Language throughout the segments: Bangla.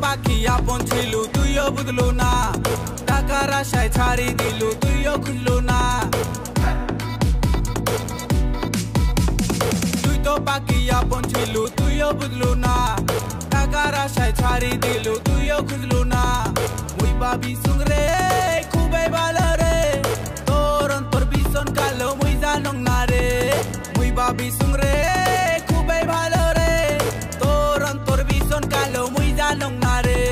পাখি আপন ছিল তুইও বুঝলো না, টাকার আশায় ছাড়ি দিল তুইও খুঁজলো না। তুই তো পাখি আপন ছিল তুইও বুঝলো না, টাকার আশায় ছাড়ি দিল তুইও খুঁজলো না। মুই ভাবি সুংরে খুবই ভালো রে, তোর অন্তর ভীষণ কালো মুই জানং না রে। মুই ভাবি সুংরে খুবই ভালো রে, তোর অন্তর ভীষণ কালো মুই জানং না রে।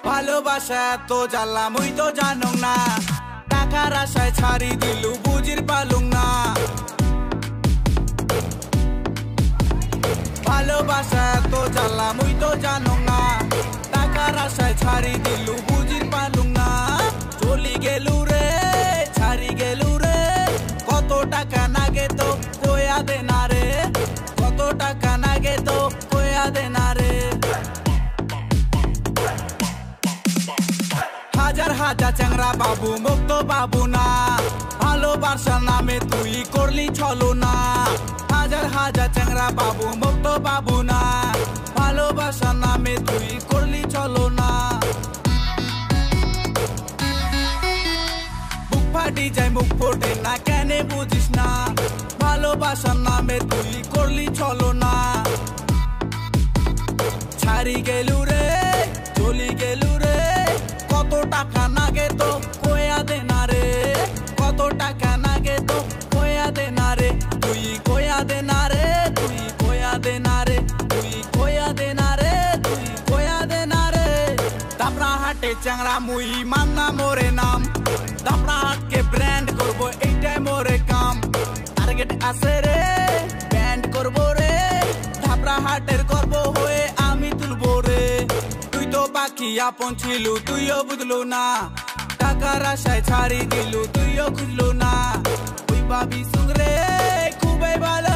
ভালোবাসা এত জ্বালা মুই তো জানং না, টাকার আশায় ছাড়ি দিলু বুঝির পালুং না। ভালোবাসা এত জ্বালা মুই তো জানং না, টাকার আশায় ছাড়ি দিলু বুঝির পালুং না। চলি গেলু রে ছাড়ি গেলু রে, কত টাকা নাগে তো কয়া দে না রে, কত টাকা নাগে তো কয়া দে না রে। হাজার হাজার চ্যাংরা বাবু মুক্ত বাবু না, ভালোবাসার নামে তুই করলি ছলো না। হাজার হাজার চ্যাংরা বাবু মুক্ত বাবু না, ভালোবাসার নামে তুই করলি ছলো না। বুক ফাটি যায় মুখ ফোটে না কেন বুঝিস না, ভালোবাসার নামে তুই করলি ছলো না। ছাড়ি গেলু রে চলি গেলু রে, কত টাকা নাগে তো কয়া দে না রে, কত টাকা নাগে তো কয়া দে না রে। তুই কয়া দে না রে, তুই কয়া দে না রে, তুই কয়া দে না রে, তুই কয়া দে না রে। দাপড়া হাটে চ্যাংরা মুই মান্না মোরে নাম, দাপড়া হাটকে ব্র্যান্ড করবো এইটাই মোরে কাম। টার্গেট আছে রে ব্যান্ড করবো রে, দাপড়া হাটের করবো হয়ে আমি তুলবো রে। তুই তো পাখি আপন ছিল তুইও বুঝলো না, টাকার আশায় ছাড়ি দিলু তুইও খুঁজলো না। তুই ভাবি সুংরে খুবই ভালো